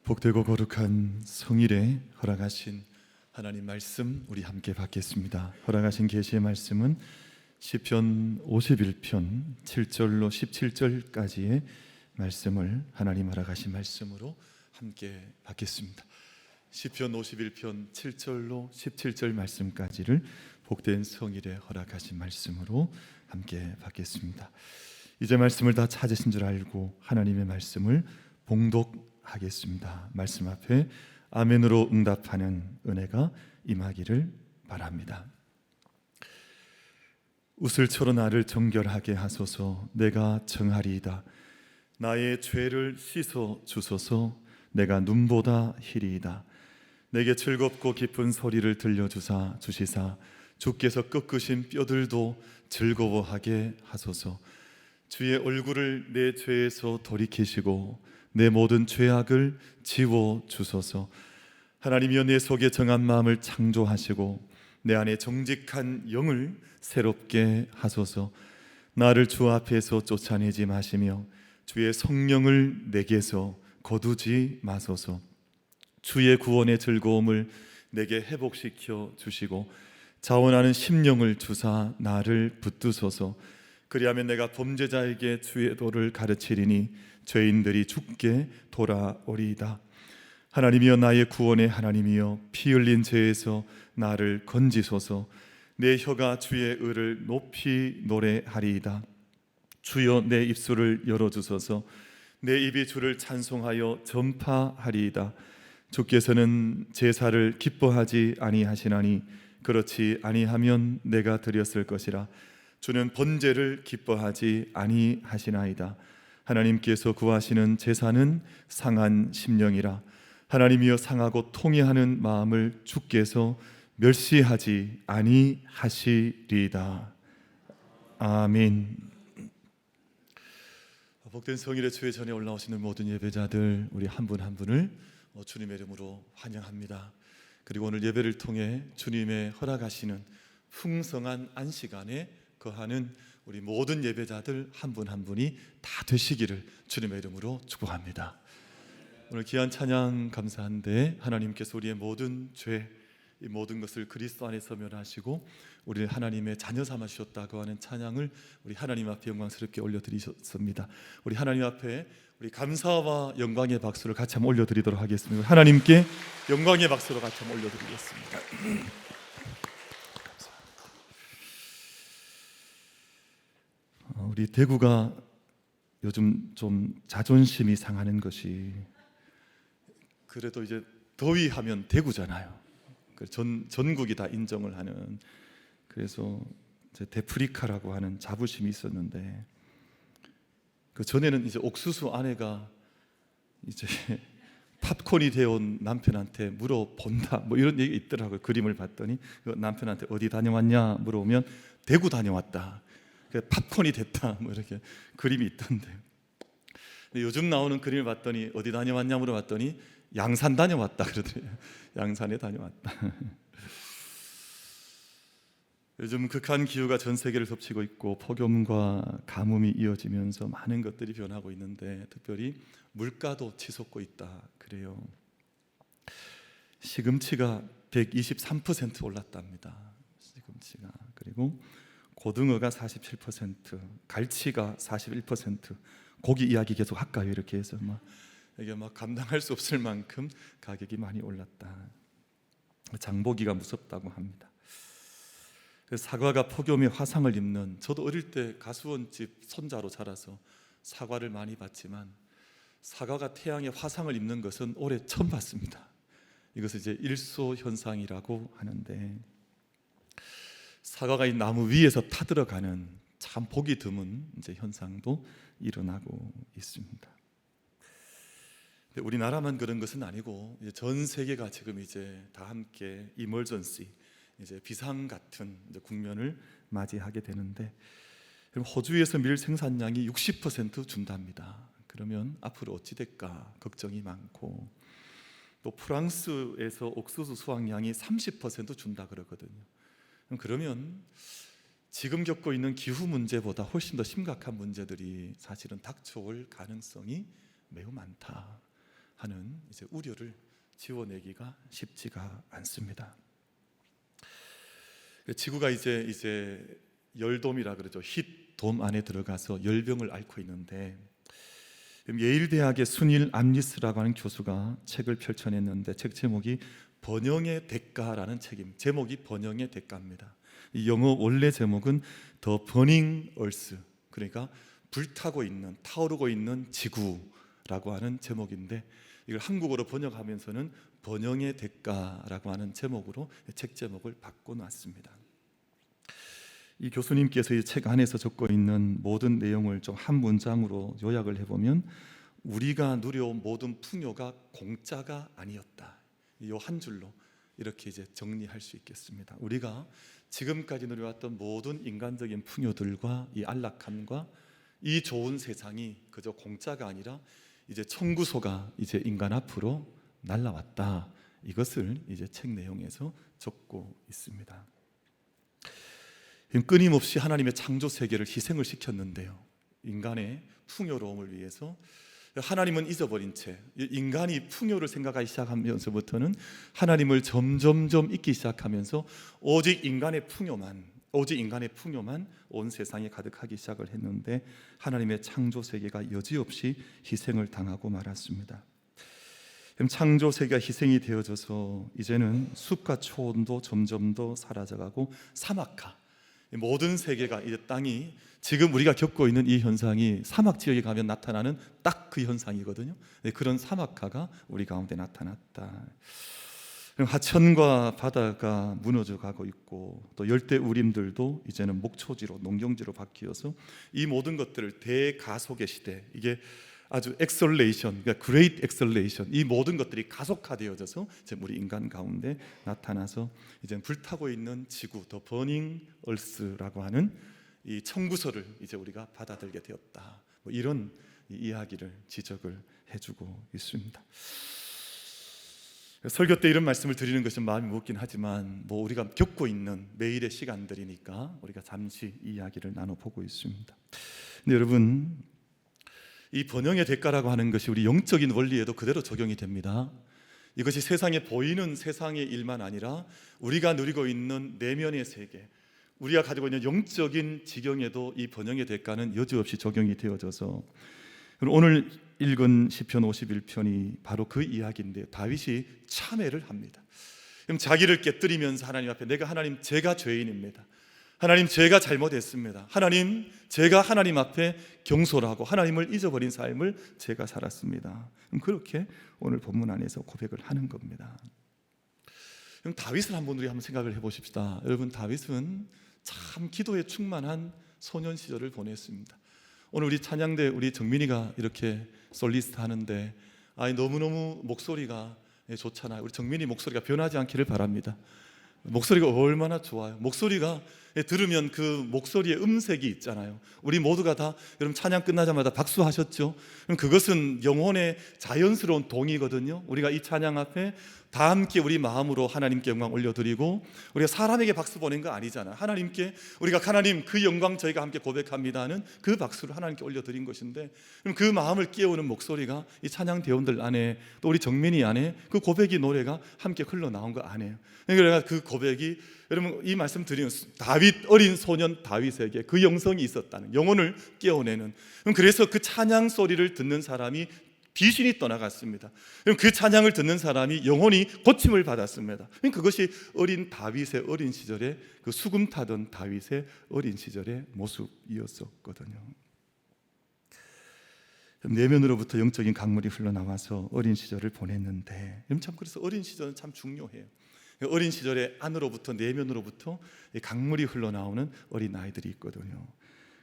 복되고 거룩한 성일에 허락하신 하나님 말씀 우리 함께 받겠습니다. 허락하신 계시의 말씀은 시편 51편 7절로 17절까지의 말씀을 하나님 허락하신 말씀으로 함께 받겠습니다. 시편 51편 7절로 17절 말씀까지를 복된 성일에 허락하신 말씀으로 함께 받겠습니다. 이제 말씀을 다 찾으신 줄 알고 하나님의 말씀을 봉독하겠습니다. 말씀 앞에 아멘으로 응답하는 은혜가 임하기를 바랍니다. 우슬초로 나를 정결하게 하소서. 내가 정하리이다. 나의 죄를 씻어 주소서. 내가 눈보다 희리이다. 내게 즐겁고 기쁜 소리를 들려주사 주시사 주께서 꺾으신 뼈들도 즐거워하게 하소서. 주의 얼굴을 내 죄에서 돌이키시고 내 모든 죄악을 지워 주소서. 하나님이여, 내 속에 정한 마음을 창조하시고 내 안에 정직한 영을 새롭게 하소서. 나를 주 앞에서 쫓아내지 마시며 주의 성령을 내게서 거두지 마소서. 주의 구원의 즐거움을 내게 회복시켜 주시고 자원하는 심령을 주사 나를 붙드소서. 그리하면 내가 범죄자에게 주의 도를 가르치리니 죄인들이 죽게 돌아오리이다. 하나님이여, 나의 구원의 하나님이여, 피 흘린 죄에서 나를 건지소서. 내 혀가 주의 의를 높이 노래하리이다. 주여, 내 입술을 열어주소서. 내 입이 주를 찬송하여 전파하리이다. 주께서는 제사를 기뻐하지 아니하시나니 그렇지 아니하면 내가 드렸을 것이라. 주는 번제를 기뻐하지 아니하시나이다. 하나님께서 구하시는 제사는 상한 심령이라. 하나님이여, 상하고 통회하는 마음을 주께서 멸시하지 아니하시리이다. 아멘. 복된 성일의 주의 전에 올라오시는 모든 예배자들, 우리 한 분 한 분을 주님의 이름으로 환영합니다. 그리고 오늘 예배를 통해 주님의 허락하시는 풍성한 안식안에 거하는 우리 모든 예배자들 한 분 한 분이 다 되시기를 주님의 이름으로 축복합니다. 오늘 귀한 찬양 감사한데, 하나님께서 우리의 모든 죄, 이 모든 것을 그리스도 안에서 멸하시고 우리를 하나님의 자녀 삼아 주셨다고 하는 찬양을 우리 하나님 앞에 영광스럽게 올려드리셨습니다. 우리 하나님 앞에 우리 감사와 영광의 박수를 같이 한번 올려드리도록 하겠습니다. 하나님께 영광의 박수로 같이 한번 올려드리겠습니다. 우리 대구가 요즘 좀 자존심이 상하는 것이, 그래도 이제 더위하면 대구잖아요. 전국이 다 인정을 하는, 그래서 이제 데프리카라고 하는 자부심이 있었는데, 그 전에는 이제 옥수수 아내가 이제 팝콘이 되어온 남편한테 물어본다, 뭐 이런 얘기 있더라고요. 그림을 봤더니 남편한테 어디 다녀왔냐 물어보면 대구 다녀왔다, 팝콘이 됐다, 뭐 이렇게 그림이 있던데. 근데 요즘 나오는 그림을 봤더니 어디 다녀왔냐 물어봤더니 양산 다녀왔다 그러더래요. 양산에 다녀왔다. 요즘 극한 기후가 전 세계를 덮치고 있고 폭염과 가뭄이 이어지면서 많은 것들이 변하고 있는데, 특별히 물가도 치솟고 있다 그래요. 시금치가 123% 올랐답니다. 시금치가. 그리고 고등어가 47%, 갈치가 41%, 고기 이야기 계속 할까요? 이렇게 해서 이게 감당할 수 없을 만큼 가격이 많이 올랐다. 장보기가 무섭다고 합니다. 사과가 폭염에 화상을 입는, 저도 어릴 때 가수원집 손자로 자라서 사과를 많이 봤지만 사과가 태양에 화상을 입는 것은 올해 처음 봤습니다. 이것을 이제 일소 현상이라고 하는데, 사과가 이 나무 위에서 타들어가는 참 보기 드문 이제 현상도 일어나고 있습니다. 우리나라만 그런 것은 아니고 전 세계가 지금 이제 다 함께 이멀전시, 이제 비상 같은 이제 국면을 맞이하게 되는데, 호주에서 밀 생산량이 60% 준답니다. 그러면 앞으로 어찌 될까 걱정이 많고, 또 프랑스에서 옥수수 수확량이 30% 준다 그러거든요. 그러면 지금 겪고 있는 기후 문제보다 훨씬 더 심각한 문제들이 사실은 닥쳐올 가능성이 매우 많다. 하는 이제 우려를 지워내기가 쉽지가 않습니다. 지구가 이제 열돔이라 그러죠. 힛돔 안에 들어가서 열병을 앓고 있는데, 예일대학의 순일 암리스라고 하는 교수가 책을 펼쳐냈는데 책 제목이 번영의 대가라는 책입니다. 제목이 번영의 대가입니다. 이 영어 원래 제목은 The Burning Earth, 그러니까 불타고 있는, 타오르고 있는 지구라고 하는 제목인데, 이걸 한국어로 번역하면서는 번영의 대가라고 하는 제목으로 책 제목을 바꿔놨습니다. 이 교수님께서 이 책 안에서 적고 있는 모든 내용을 좀 한 문장으로 요약을 해보면, 우리가 누려온 모든 풍요가 공짜가 아니었다. 이 한 줄로 이렇게 이제 정리할 수 있겠습니다. 우리가 지금까지 누려왔던 모든 인간적인 풍요들과 이 안락함과 이 좋은 세상이 그저 공짜가 아니라 이제 청구소가 이제 인간 앞으로 날아왔다. 이것을 이제 책 내용에서 적고 있습니다. 끊임없이 하나님의 창조 세계를 희생을 시켰는데요, 인간의 풍요로움을 위해서 하나님은 잊어버린 채 인간이 풍요를 생각하기 시작하면서부터는 하나님을 점점점 잊기 시작하면서 오직 인간의 풍요만 온 세상에 가득하기 시작을 했는데, 하나님의 창조 세계가 여지없이 희생을 당하고 말았습니다. 창조 세계가 희생이 되어져서 이제는 숲과 초원도 점점 더 사라져가고 사막화, 모든 세계가 이제 땅이 지금 우리가 겪고 있는 이 현상이 사막 지역에 가면 나타나는 딱 그 현상이거든요. 그런 사막화가 우리 가운데 나타났다. 하천과 바다가 무너져 가고 있고, 또 열대 우림들도 이제는 목초지로, 농경지로 바뀌어서 이 모든 것들을 대가속의 시대, 이게 아주 엑셀레이션, 그러니까 그레이트 엑셀레이션, 이 모든 것들이 가속화되어져서 이제 우리 인간 가운데 나타나서 이제 불타고 있는 지구, 더 버닝 얼스라고 하는 이 청구서를 이제 우리가 받아들게 되었다. 뭐 이런 이야기를 지적을 해주고 있습니다. 설교 때 이런 말씀을 드리는 것은 마음이 무겁긴 하지만 뭐 우리가 겪고 있는 매일의 시간들이니까 우리가 잠시 이야기를 나눠보고 있습니다. 근데 여러분, 이 번영의 대가라고 하는 것이 우리 영적인 원리에도 그대로 적용이 됩니다. 이것이 세상에 보이는 세상의 일만 아니라 우리가 누리고 있는 내면의 세계, 우리가 가지고 있는 영적인 지경에도 이 번영의 대가는 여지없이 적용이 되어져서, 오늘 읽은 시편 51편이 바로 그 이야기인데요. 다윗이 참회를 합니다. 그럼 자기를 깨뜨리면서 하나님 앞에, 내가 하나님, 제가 죄인입니다. 하나님, 제가 잘못했습니다. 하나님, 제가 하나님 앞에 경솔하고 하나님을 잊어버린 삶을 제가 살았습니다. 그렇게 오늘 본문 안에서 고백을 하는 겁니다. 그럼 다윗을 한번 우리 한번 생각을 해보십시다. 여러분, 다윗은 참 기도에 충만한 소년 시절을 보냈습니다. 오늘 우리 찬양대 우리 정민이가 이렇게 솔리스트 하는데 너무너무 목소리가 좋잖아요. 우리 정민이 목소리가 변하지 않기를 바랍니다. 목소리가 얼마나 좋아요. 목소리가 들으면 그 목소리의 음색이 있잖아요. 우리 모두가 다 여러분 찬양 끝나자마자 박수하셨죠? 그럼 그것은 영혼의 자연스러운 동의거든요. 우리가 이 찬양 앞에 다 함께 우리 마음으로 하나님께 영광 올려드리고, 우리가 사람에게 박수 보낸 거 아니잖아요. 하나님께 우리가 하나님 그 영광 저희가 함께 고백합니다 하는 그 박수를 하나님께 올려드린 것인데, 그럼 그 마음을 깨우는 목소리가 이 찬양 대원들 안에, 또 우리 정민이 안에 그 고백이 노래가 함께 흘러나온 거 아니에요. 그러니까 그 고백이, 여러분 이 말씀 드리는 다윗, 어린 소년 다윗에게 그 영성이 있었다는, 영혼을 깨워내는, 그래서 그 찬양 소리를 듣는 사람이 귀신이 떠나갔습니다. 그 찬양을 듣는 사람이 영혼이 고침을 받았습니다. 그것이 어린 다윗의 어린 시절의 그 수금 타던 다윗의 어린 시절의 모습이었었거든요. 내면으로부터 영적인 강물이 흘러나와서 어린 시절을 보냈는데, 참 그래서 어린 시절은 참 중요해요. 어린 시절에 안으로부터, 내면으로부터 강물이 흘러나오는 어린 아이들이 있거든요.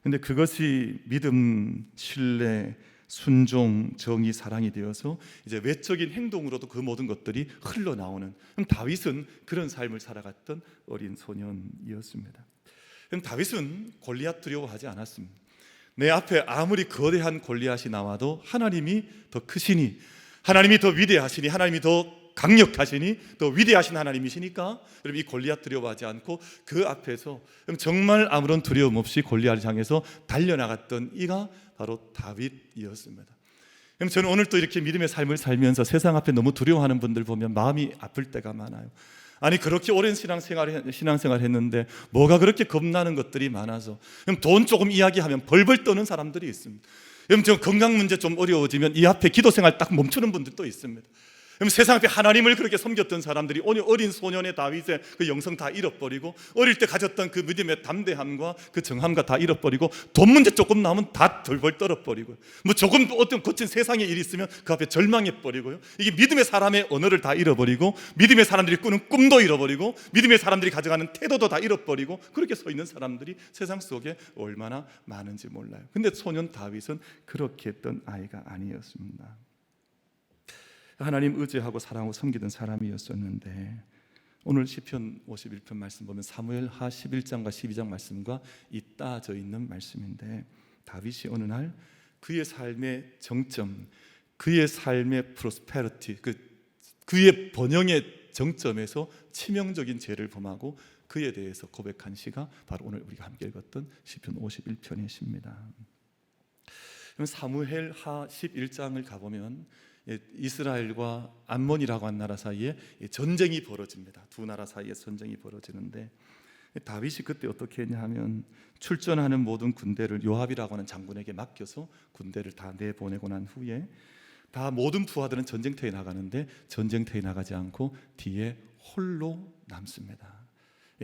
근데 그것이 믿음, 신뢰, 순종, 정의, 사랑이 되어서 이제 외적인 행동으로도 그 모든 것들이 흘러나오는, 그럼 다윗은 그런 삶을 살아갔던 어린 소년이었습니다. 그럼 다윗은 골리앗 두려워하지 않았습니다. 내 앞에 아무리 거대한 골리앗이 나와도 하나님이 더 크시니, 하나님이 더 위대하시니, 하나님이 더 강력하시니, 더 위대하신 하나님이시니까 여러분 이 골리앗 두려워하지 않고 그 앞에서 정말 아무런 두려움 없이 골리앗을 향해서 달려나갔던 이가 바로 다윗이었습니다. 그럼 저는 오늘 또 이렇게 믿음의 삶을 살면서 세상 앞에 너무 두려워하는 분들 보면 마음이 아플 때가 많아요. 아니 그렇게 오랜 신앙생활 했는데 뭐가 그렇게 겁나는 것들이 많아서, 그럼 돈 조금 이야기하면 벌벌 떠는 사람들이 있습니다. 그럼 저 건강 문제 좀 어려워지면 이 앞에 기도 생활 딱 멈추는 분들도 있습니다. 그럼 세상 앞에 하나님을 그렇게 섬겼던 사람들이 오늘 어린 소년의 다윗의 그 영성 다 잃어버리고, 어릴 때 가졌던 그 믿음의 담대함과 그 정함과 다 잃어버리고, 돈 문제 조금 나오면 다 벌벌 떨어버리고, 뭐 조금 어떤 거친 세상의 일이 있으면 그 앞에 절망해버리고요. 이게 믿음의 사람의 언어를 다 잃어버리고, 믿음의 사람들이 꾸는 꿈도 잃어버리고, 믿음의 사람들이 가져가는 태도도 다 잃어버리고, 그렇게 서 있는 사람들이 세상 속에 얼마나 많은지 몰라요. 근데 소년 다윗은 그렇게 했던 아이가 아니었습니다. 하나님 의지하고 사랑하고 섬기던 사람이었었는데, 오늘 시편 51편 말씀 보면 사무엘하 11장과 12장 말씀과 잇따져 있는 말씀인데, 다윗이 어느 날 그의 삶의 정점, 그의 삶의 프로스페리티, 그의 번영의 정점에서 치명적인 죄를 범하고 그에 대해서 고백한 시가 바로 오늘 우리가 함께 읽었던 시편 51편의 시입니다. 사무엘하 11장을 가보면 이스라엘과 암몬이라고 한 나라 사이에 전쟁이 벌어집니다. 두 나라 사이에 전쟁이 벌어지는데, 다윗이 그때 어떻게 했냐 하면 출전하는 모든 군대를 요압이라고 하는 장군에게 맡겨서 군대를 다 내보내고 난 후에 다 모든 부하들은 전쟁터에 나가는데 전쟁터에 나가지 않고 뒤에 홀로 남습니다.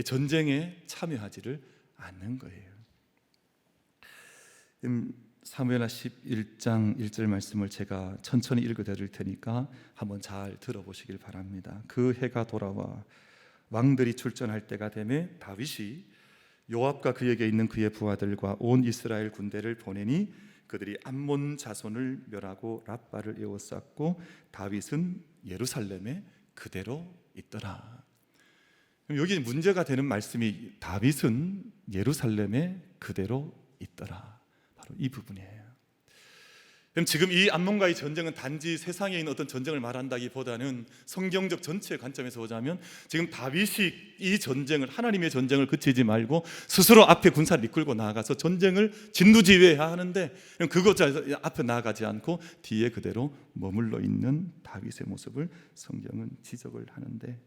전쟁에 참여하지를 않는 거예요. 사무엘하 11장 1절 말씀을 제가 천천히 읽어드릴 테니까 한번 잘 들어보시길 바랍니다. 그 해가 돌아와 왕들이 출전할 때가 되매 다윗이 요압과 그에게 있는 그의 부하들과 온 이스라엘 군대를 보내니 그들이 암몬 자손을 멸하고 랍바를 에워쌌고 다윗은 예루살렘에 그대로 있더라. 여기 문제가 되는 말씀이 다윗은 예루살렘에 그대로 있더라, 이 부분이에요. 그럼 지금 이 암몬과의 전쟁은 단지 세상에 있는 어떤 전쟁을 말한다기보다는 성경적 전체의 관점에서 보자면 지금 다윗이 이 전쟁을, 하나님의 전쟁을 그치지 말고 스스로 앞에 군사를 이끌고 나아가서 전쟁을 진두지휘해야 하는데, 그것 앞에 나아가지 않고 뒤에 그대로 머물러 있는 다윗의 모습을 성경은 지적을 하는데,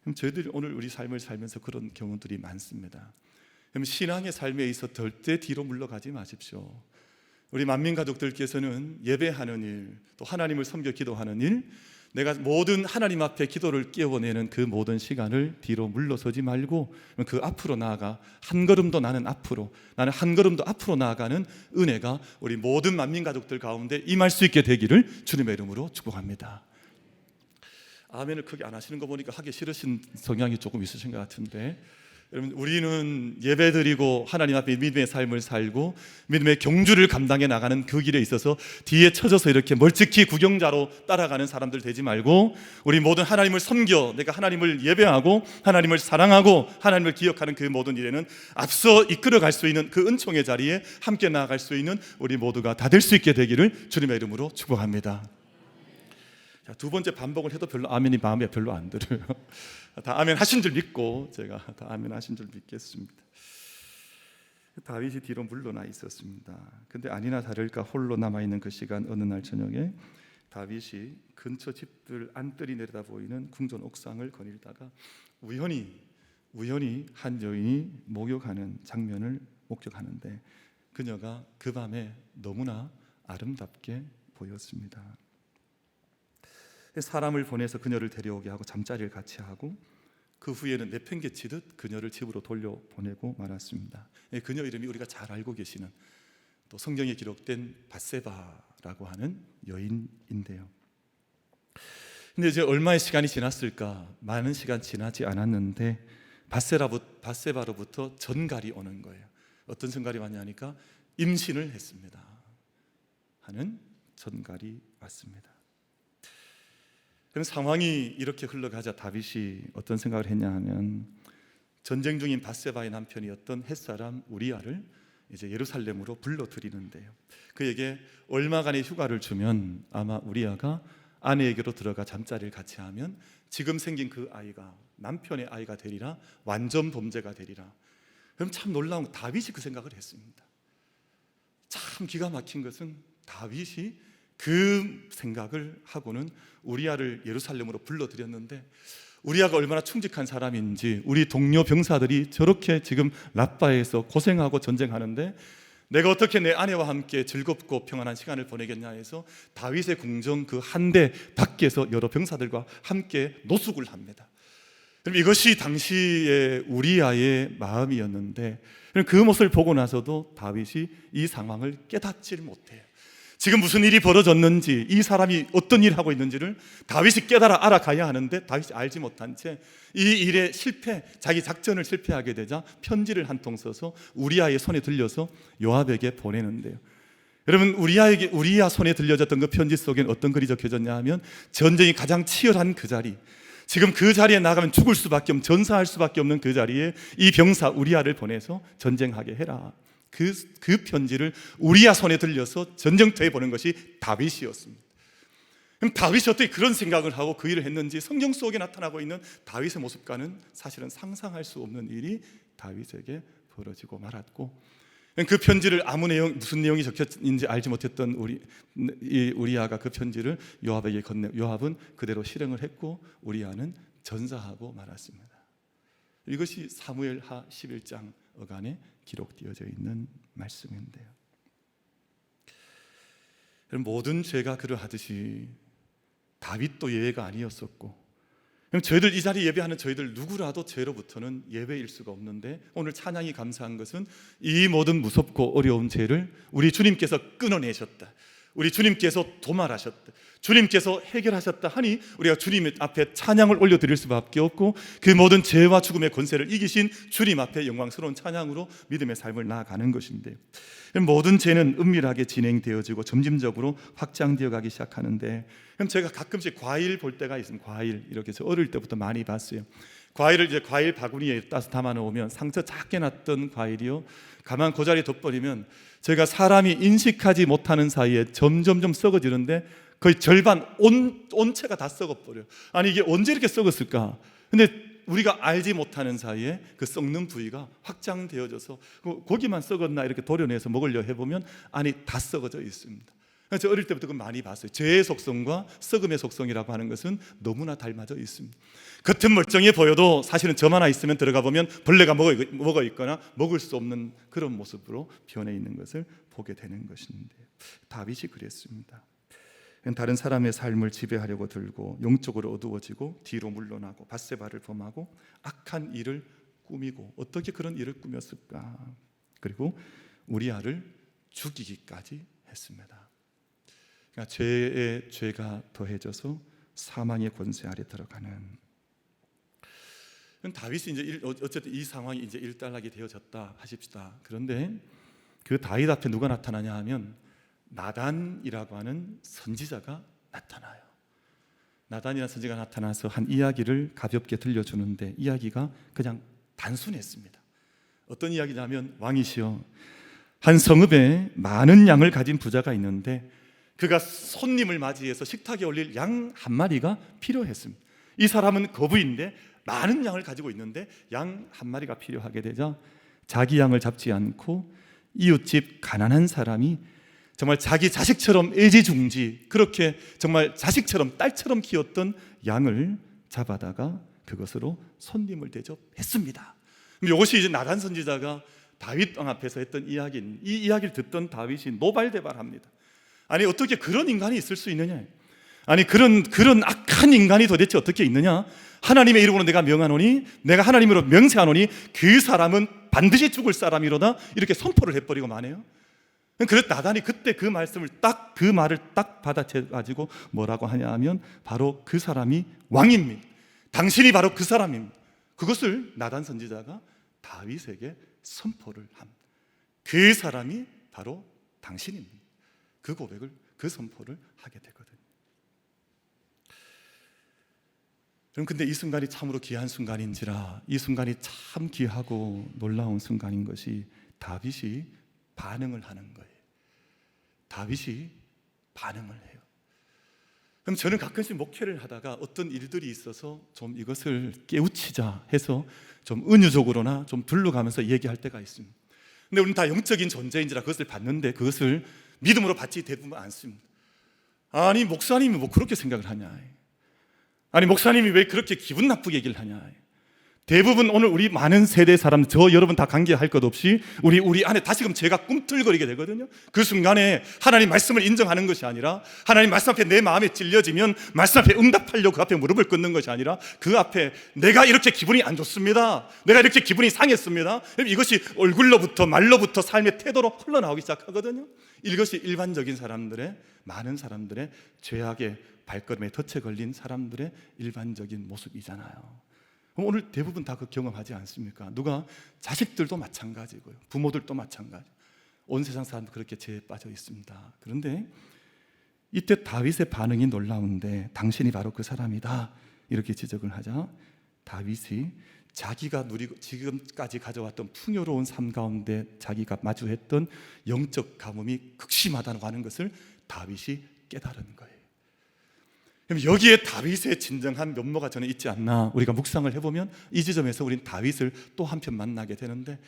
그럼 저희들이 오늘 우리 삶을 살면서 그런 경우들이 많습니다. 그럼 신앙의 삶에 있어 절대 뒤로 물러가지 마십시오. 우리 만민 가족들께서는 예배하는 일, 또 하나님을 섬겨 기도하는 일, 내가 모든 하나님 앞에 기도를 깨워내는 그 모든 시간을 뒤로 물러서지 말고 그 앞으로 나아가 한 걸음도 나는 한 걸음도 앞으로 나아가는 은혜가 우리 모든 만민 가족들 가운데 임할 수 있게 되기를 주님의 이름으로 축복합니다. 아멘을 크게 안 하시는 거 보니까 하기 싫으신 성향이 조금 있으신 것 같은데, 여러분, 우리는 예배드리고 하나님 앞에 믿음의 삶을 살고 믿음의 경주를 감당해 나가는 그 길에 있어서 뒤에 쳐져서 이렇게 멀찍이 구경자로 따라가는 사람들 되지 말고, 우리 모든 하나님을 섬겨 내가 하나님을 예배하고 하나님을 사랑하고 하나님을 기억하는 그 모든 일에는 앞서 이끌어갈 수 있는 그 은총의 자리에 함께 나아갈 수 있는 우리 모두가 다 될 수 있게 되기를 주님의 이름으로 축복합니다. 자, 두 번째 반복을 해도 별로 아멘이 마음에 별로 안 들어요. 다 아멘 하신 줄 믿고 제가 다 아멘 하신 줄 믿겠습니다. 다윗이 뒤로 물러나 있었습니다. 근데 아니나 다를까 홀로 남아있는 그 시간, 어느 날 저녁에 다윗이 근처 집들 안뜰이 내려다 보이는 궁전 옥상을 거닐다가 우연히 한 여인이 목욕하는 장면을 목격하는데, 그녀가 그 밤에 너무나 아름답게 보였습니다. 사람을 보내서 그녀를 데려오게 하고 잠자리를 같이 하고 그 후에는 내팽개치듯 그녀를 집으로 돌려보내고 말았습니다. 그녀 이름이 우리가 잘 알고 계시는, 또 성경에 기록된 밧세바라고 하는 여인인데요. 근데 이제 얼마의 시간이 지났을까? 많은 시간 지나지 않았는데 밧세바로부터 전갈이 오는 거예요. 어떤 전갈이 왔냐니까 임신을 했습니다 하는 전갈이 왔습니다. 그런 상황이 이렇게 흘러가자 다윗이 어떤 생각을 했냐 하면, 전쟁 중인 밧세바의 남편이었던 햇사람 우리아를 이제 예루살렘으로 불러들이는데요, 그에게 얼마간의 휴가를 주면 아마 우리아가 아내에게로 들어가 잠자리를 같이 하면 지금 생긴 그 아이가 남편의 아이가 되리라, 완전 범죄가 되리라. 그럼 참 놀라운 다윗이 그 생각을 했습니다. 참 기가 막힌 것은 다윗이 그 생각을 하고는 우리아를 예루살렘으로 불러들였는데, 우리아가 얼마나 충직한 사람인지, 우리 동료 병사들이 저렇게 지금 라빠에서 고생하고 전쟁하는데 내가 어떻게 내 아내와 함께 즐겁고 평안한 시간을 보내겠냐 해서 다윗의 궁정 그 한 대 밖에서 여러 병사들과 함께 노숙을 합니다. 그럼 이것이 당시의 우리아의 마음이었는데, 그 모습을 보고 나서도 다윗이 이 상황을 깨닫질 못해요. 지금 무슨 일이 벌어졌는지, 이 사람이 어떤 일을 하고 있는지를 다윗이 깨달아 알아가야 하는데 다윗이 알지 못한 채 이 일에 자기 작전을 실패하게 되자 편지를 한 통 써서 우리아의 손에 들려서 요압에게 보내는데요. 여러분, 우리아 손에 들려졌던 그 편지 속에는 어떤 글이 적혀졌냐 하면, 전쟁이 가장 치열한 그 자리, 지금 그 자리에 나가면 죽을 수밖에 없는, 전사할 수밖에 없는 그 자리에 이 병사 우리아를 보내서 전쟁하게 해라. 그 편지를 우리아 손에 들려서 전쟁터에 보낸 것이 다윗이었습니다. 그럼 다윗이 어떻게 그런 생각을 하고 그 일을 했는지, 성경 속에 나타나고 있는 다윗의 모습과는 사실은 상상할 수 없는 일이 다윗에게 벌어지고 말았고, 그 편지를 무슨 내용이 적혀있는지 알지 못했던 우리아가 그 편지를 요압에게 건네, 요압은 그대로 실행을 했고 우리아는 전사하고 말았습니다. 이것이 사무엘하 11장 어간에 기록되어져 있는 말씀인데요. 모든 죄가 그러하듯이 다윗도 예외가 아니었었고, 저희들 이 자리에 예배하는 저희들 누구라도 죄로부터는 예외일 수가 없는데, 오늘 찬양이 감사한 것은 이 모든 무섭고 어려운 죄를 우리 주님께서 끊어내셨다, 우리 주님께서 도말하셨다, 주님께서 해결하셨다 하니 우리가 주님 앞에 찬양을 올려드릴 수밖에 없고, 그 모든 죄와 죽음의 권세를 이기신 주님 앞에 영광스러운 찬양으로 믿음의 삶을 나아가는 것인데, 모든 죄는 은밀하게 진행되어지고 점진적으로 확장되어 가기 시작하는데, 그럼 제가 가끔씩 과일 볼 때가 있습니다. 과일 이렇게 저 어릴 때부터 많이 봤어요. 과일을 이제 과일 바구니에 따서 담아 놓으면 상처 작게 났던 과일이요, 가만 그 자리에 둬버리면 제가 사람이 인식하지 못하는 사이에 점점점 썩어지는데 거의 절반 온체가 다 썩어버려요. 아니 이게 언제 이렇게 썩었을까? 근데 우리가 알지 못하는 사이에 그 썩는 부위가 확장되어져서 고기만 썩었나 이렇게 도려내서 먹으려 해보면 안이 다 썩어져 있습니다. 그래서 어릴 때부터 그걸 많이 봤어요. 죄의 속성과 썩음의 속성이라고 하는 것은 너무나 닮아져 있습니다. 겉은 멀쩡해 보여도 사실은 점 하나 있으면 들어가 보면 벌레가 먹어 있거나 먹을 수 없는 그런 모습으로 변해 있는 것을 보게 되는 것인데, 다윗이 그랬습니다. 다른 사람의 삶을 지배하려고 들고 영적으로 어두워지고 뒤로 물러나고 밧세바를 범하고 악한 일을 꾸미고, 어떻게 그런 일을 꾸몄을까? 그리고 우리아를 죽이기까지 했습니다. 그러니까 죄가 더해져서 사망의 권세 아래 들어가는, 다윗이 이제 어쨌든 이 상황이 이제 일단락이 되어졌다 하십시다. 그런데 그 다윗 앞에 누가 나타나냐 하면 나단이라고 하는 선지자가 나타나요. 나단이라는 선지자가 나타나서 한 이야기를 가볍게 들려주는데, 이야기가 그냥 단순했습니다. 어떤 이야기냐면, 왕이시여, 한 성읍에 많은 양을 가진 부자가 있는데 그가 손님을 맞이해서 식탁에 올릴 양 한 마리가 필요했습니다. 이 사람은 거부인데 많은 양을 가지고 있는데 양 한 마리가 필요하게 되자 자기 양을 잡지 않고 이웃집 가난한 사람이 정말 자기 자식처럼 애지중지, 그렇게 정말 자식처럼 딸처럼 키웠던 양을 잡아다가 그것으로 손님을 대접했습니다. 이것이 이제 나단 선지자가 다윗 왕 앞에서 했던 이야기인, 이 이야기를 듣던 다윗이 노발대발합니다. 아니 어떻게 그런 인간이 있을 수 있느냐? 아니 그런 악한 인간이 도대체 어떻게 있느냐? 하나님의 이름으로 내가 명하노니, 내가 하나님으로 명세하노니 그 사람은 반드시 죽을 사람이로다, 이렇게 선포를 해버리고 마네요. 그래서 나단이 그때 그 말씀을 그 말을 딱 받아채가지고 뭐라고 하냐 하면, 바로 그 사람이 왕입니다. 당신이 바로 그 사람입니다. 그것을 나단 선지자가 다윗에게 선포를 합니다. 그 사람이 바로 당신입니다. 그 고백을, 그 선포를 하게 되거든요. 그럼 근데 이 순간이 참으로 귀한 순간인지라, 이 순간이 참 귀하고 놀라운 순간인 것이 다윗이 반응을 하는 거예요. 다윗이 반응을 해요. 그럼 저는 가끔씩 목회를 하다가 어떤 일들이 있어서 좀 이것을 깨우치자 해서 좀 은유적으로나 좀 둘러가면서 얘기할 때가 있습니다. 근데 우리는 다 영적인 존재인지라 그것을 받는데 그것을 믿음으로 받지 대부분 않습니다. 아니 목사님이 뭐 그렇게 생각을 하냐, 아니 목사님이 왜 그렇게 기분 나쁘게 얘기를 하냐. 대부분 오늘 우리 많은 세대 사람, 저 여러분 다 관계할 것 없이 우리 안에 다시금 죄가 꿈틀거리게 되거든요. 그 순간에 하나님 말씀을 인정하는 것이 아니라, 하나님 말씀 앞에 내 마음에 찔려지면 말씀 앞에 응답하려고 그 앞에 무릎을 꿇는 것이 아니라, 그 앞에 내가 이렇게 기분이 안 좋습니다, 내가 이렇게 기분이 상했습니다, 이것이 얼굴로부터 말로부터 삶의 태도로 흘러나오기 시작하거든요. 이것이 일반적인 사람들의, 많은 사람들의 죄악의 발걸음에 덫에 걸린 사람들의 일반적인 모습이잖아요. 오늘 대부분 다 그 경험하지 않습니까? 누가 자식들도 마찬가지고요, 부모들도 마찬가지, 온 세상 사람도 그렇게 죄에 빠져 있습니다. 그런데 이때 다윗의 반응이 놀라운데, 당신이 바로 그 사람이다 이렇게 지적을 하자, 다윗이 자기가 누리고 지금까지 가져왔던 풍요로운 삶 가운데 자기가 마주했던 영적 가뭄이 극심하다고 하는 것을 다윗이 깨달은 거예요. 그럼 여기에 다윗의 진정한 면모가 저는 있지 않나, 우리가 묵상을 해보면 이 지점에서 우린 다윗을 또 한편 만나게 되는데,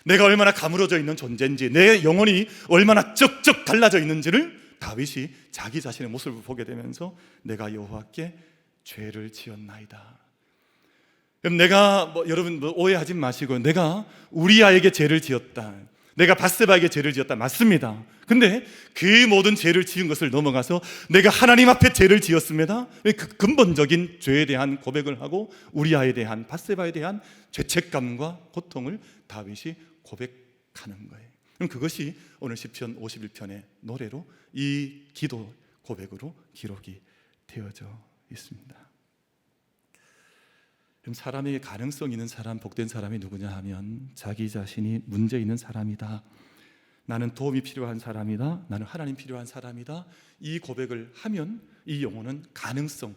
내가 얼마나 가물어져 있는 존재인지, 내 영혼이 얼마나 쩍쩍 갈라져 있는지를 다윗이 자기 자신의 모습을 보게 되면서 내가 여호와께 죄를 지었나이다. 그럼 내가 여러분 오해하지 마시고, 내가 우리아에게 죄를 지었다, 내가 밧세바에게 죄를 지었다, 맞습니다. 근데 그 모든 죄를 지은 것을 넘어가서 내가 하나님 앞에 죄를 지었습니다. 그 근본적인 죄에 대한 고백을 하고 우리아에 대한, 밧세바에 대한 죄책감과 고통을 다윗이 고백하는 거예요. 그럼 그것이 오늘 시편 51편의 노래로, 이 기도 고백으로 기록이 되어져 있습니다. 그럼 사람에게 가능성 있는 사람, 복된 사람이 누구냐 하면 자기 자신이 문제 있는 사람이다, 나는 도움이 필요한 사람이다, 나는 하나님 필요한 사람이다, 이 고백을 하면 이 영혼은 가능성,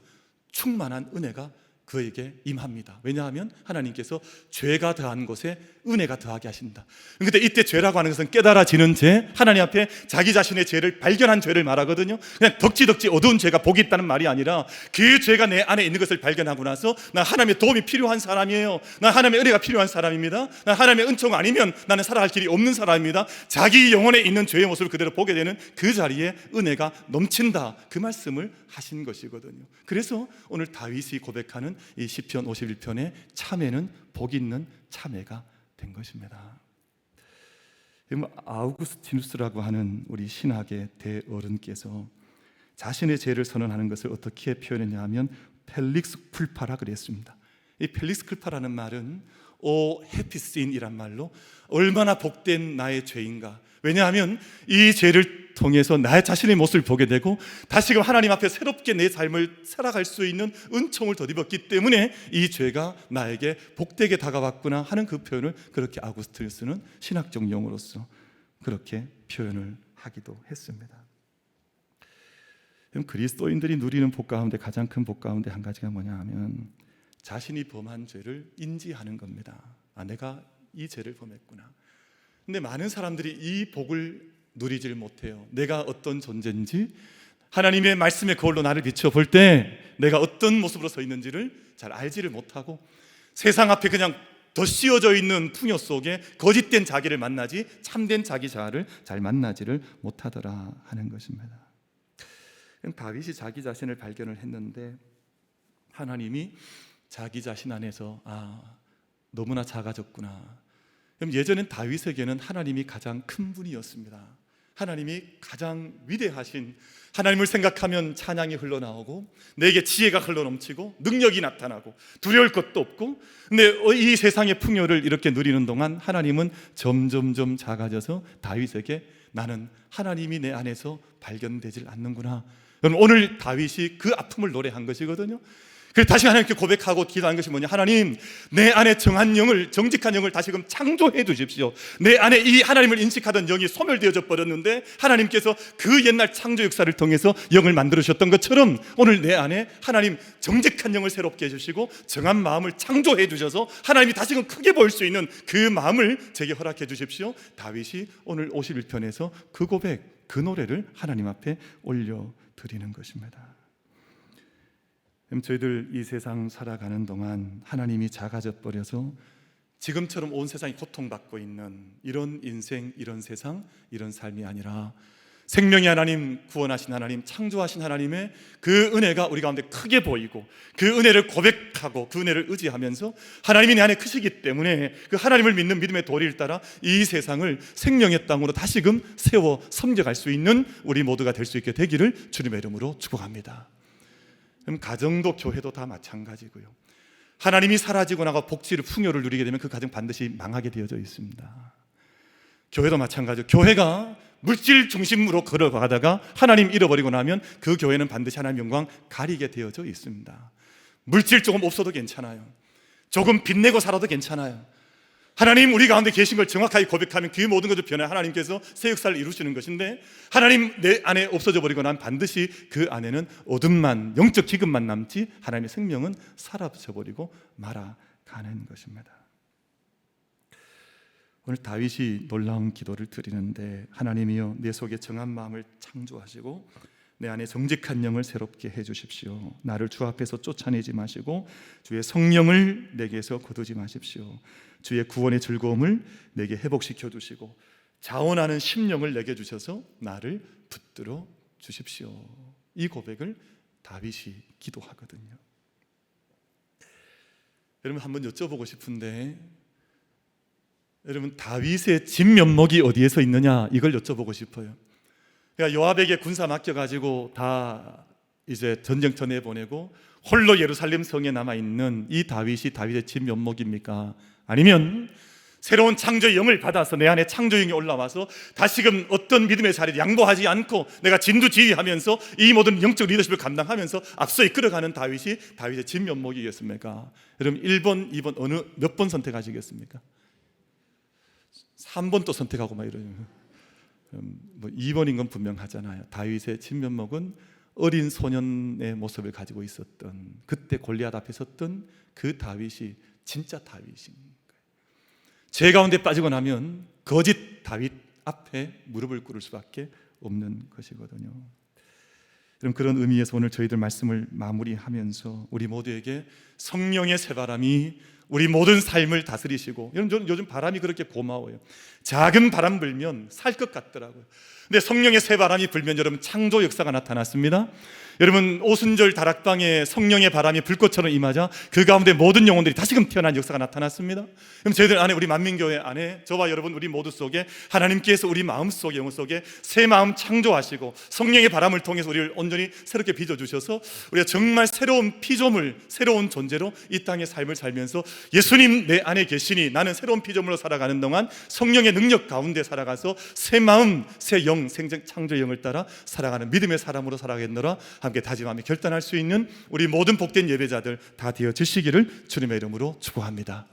충만한 은혜가 그에게 임합니다. 왜냐하면 하나님께서 죄가 더한 곳에 은혜가 더하게 하신다. 근데 이때 죄라고 하는 것은 깨달아지는 죄, 하나님 앞에 자기 자신의 죄를 발견한 죄를 말하거든요. 그냥 덕지덕지 어두운 죄가 복이 있다는 말이 아니라, 그 죄가 내 안에 있는 것을 발견하고 나서 나 하나님의 도움이 필요한 사람이에요, 나 하나님의 은혜가 필요한 사람입니다, 나 하나님의 은총 아니면 나는 살아갈 길이 없는 사람입니다, 자기 영혼에 있는 죄의 모습을 그대로 보게 되는 그 자리에 은혜가 넘친다, 그 말씀을 하신 것이거든요. 그래서 오늘 다윗이 고백하는 이 시편 51편의 참회는 복 있는 참회가 된 것입니다. 아우구스티누스라고 하는 우리 신학의 대어른께서 자신의 죄를 선언하는 것을 어떻게 표현했냐 하면 펠릭스 쿨파라 그랬습니다. 이 펠릭스 쿨파라는 말은 오 해피신이란 말로, 얼마나 복된 나의 죄인가. 왜냐하면 이 죄를 통해서 나의 자신의 모습을 보게 되고 다시금 하나님 앞에 새롭게 내 삶을 살아갈 수 있는 은총을 덧입었기 때문에 이 죄가 나에게 복되게 다가왔구나 하는 그 표현을, 그렇게 아우구스티누스는 신학적 용어로서 그렇게 표현을 하기도 했습니다. 그리스도인들이 누리는 복 가운데 가장 큰 복 가운데 한 가지가 뭐냐 하면 자신이 범한 죄를 인지하는 겁니다. 아, 내가 이 죄를 범했구나. 근데 많은 사람들이 이 복을 누리질 못해요. 내가 어떤 존재인지, 하나님의 말씀의 거울로 나를 비춰볼 때 내가 어떤 모습으로 서 있는지를 잘 알지를 못하고, 세상 앞에 그냥 더 씌워져 있는 풍요 속에 거짓된 자기를 만나지 참된 자기 자아를 잘 만나지를 못하더라 하는 것입니다. 다윗이 자기 자신을 발견을 했는데, 하나님이 자기 자신 안에서 너무나 작아졌구나. 그럼 예전엔 다윗에게는 하나님이 가장 큰 분이었습니다. 하나님이 가장 위대하신, 하나님을 생각하면 찬양이 흘러나오고 내게 지혜가 흘러넘치고 능력이 나타나고 두려울 것도 없고, 근데 이 세상의 풍요를 이렇게 누리는 동안 하나님은 점점점 작아져서 다윗에게 나는 하나님이 내 안에서 발견되질 않는구나. 그럼 오늘 다윗이 그 아픔을 노래한 것이거든요. 그래서 다시 하나님께 고백하고 기도하는 것이 뭐냐, 하나님 내 안에 정한 영을, 정직한 영을 다시금 창조해 주십시오. 내 안에 이 하나님을 인식하던 영이 소멸되어져 버렸는데 하나님께서 그 옛날 창조 역사를 통해서 영을 만들으셨던 것처럼 오늘 내 안에 하나님 정직한 영을 새롭게 해주시고 정한 마음을 창조해 주셔서 하나님이 다시금 크게 보일 수 있는 그 마음을 제게 허락해 주십시오. 다윗이 오늘 51편에서 그 고백, 그 노래를 하나님 앞에 올려드리는 것입니다. 저희들 이 세상 살아가는 동안 하나님이 작아져 버려서 지금처럼 온 세상이 고통받고 있는 이런 인생, 이런 세상, 이런 삶이 아니라 생명의 하나님, 구원하신 하나님, 창조하신 하나님의 그 은혜가 우리 가운데 크게 보이고 그 은혜를 고백하고 그 은혜를 의지하면서 하나님이 내 안에 크시기 때문에 그 하나님을 믿는 믿음의 도리를 따라 이 세상을 생명의 땅으로 다시금 세워 섬겨갈 수 있는 우리 모두가 될 수 있게 되기를 주님의 이름으로 축복합니다. 그럼 가정도 교회도 다 마찬가지고요. 하나님이 사라지고 나가 복지를 풍요를 누리게 되면 그 가정 반드시 망하게 되어져 있습니다. 교회도 마찬가지죠. 교회가 물질 중심으로 걸어가다가 하나님 잃어버리고 나면 그 교회는 반드시 하나님 영광 가리게 되어져 있습니다. 물질 조금 없어도 괜찮아요. 조금 빚내고 살아도 괜찮아요. 하나님 우리 가운데 계신 걸 정확하게 고백하면 그 모든 것을 변해 하나님께서 새 역사를 이루시는 것인데, 하나님 내 안에 없어져 버리고 나면 반드시 그 안에는 어둠만, 영적 기근만 남지 하나님의 생명은 사라져 버리고 말아가는 것입니다. 오늘 다윗이 놀라운 기도를 드리는데, 하나님이여 내 속에 정한 마음을 창조하시고 내 안에 정직한 영을 새롭게 해주십시오. 나를 주 앞에서 쫓아내지 마시고 주의 성령을 내게서 거두지 마십시오. 주의 구원의 즐거움을 내게 회복시켜 주시고 자원하는 심령을 내게 주셔서 나를 붙들어 주십시오. 이 고백을 다윗이 기도하거든요. 여러분 한번 여쭤보고 싶은데, 여러분 다윗의 진면목이 어디에서 있느냐, 이걸 여쭤보고 싶어요. 그러니까 요압에게 군사 맡겨가지고 다 이제 전쟁터 내보내고 홀로 예루살렘 성에 남아있는 이 다윗이 다윗의 진면목입니까? 아니면 새로운 창조의 영을 받아서 내 안에 창조의 영이 올라와서 다시금 어떤 믿음의 자리를 양보하지 않고 내가 진두지휘하면서 이 모든 영적 리더십을 감당하면서 앞서 이끌어가는 다윗이 다윗의 진면목이겠습니까? 여러분 1번, 2번 어느 몇 번 선택하시겠습니까? 3번 또 선택하고 막 이래요. 뭐 2번인 건 분명하잖아요. 다윗의 진면목은 어린 소년의 모습을 가지고 있었던, 그때 골리앗 앞에 섰던 그 다윗이 진짜 다윗인 거예요. 죄 가운데 빠지고 나면 거짓 다윗 앞에 무릎을 꿇을 수밖에 없는 것이거든요. 그런 의미에서 오늘 저희들 말씀을 마무리하면서 우리 모두에게 성령의 새바람이 우리 모든 삶을 다스리시고, 저는 요즘 바람이 그렇게 고마워요. 작은 바람 불면 살 것 같더라고요. 근데 성령의 새바람이 불면 여러분 창조 역사가 나타났습니다. 여러분 오순절 다락방에 성령의 바람이 불꽃처럼 임하자 그 가운데 모든 영혼들이 다시금 태어난 역사가 나타났습니다. 그럼 저희들 안에, 우리 만민교회 안에 저와 여러분 우리 모두 속에 하나님께서 우리 마음 속에, 영혼 속에 새 마음 창조하시고 성령의 바람을 통해서 우리를 온전히 새롭게 빚어주셔서 우리가 정말 새로운 피조물, 새로운 존재로 이 땅의 삶을 살면서 예수님 내 안에 계시니 나는 새로운 피조물로 살아가는 동안 성령의 능력 가운데 살아가서 새 마음, 새 영, 생생 창조의 영을 따라 살아가는 믿음의 사람으로 살아가겠노라 함께 다짐하며 결단할 수 있는 우리 모든 복된 예배자들 다 되어지시기를 주님의 이름으로 축복합니다.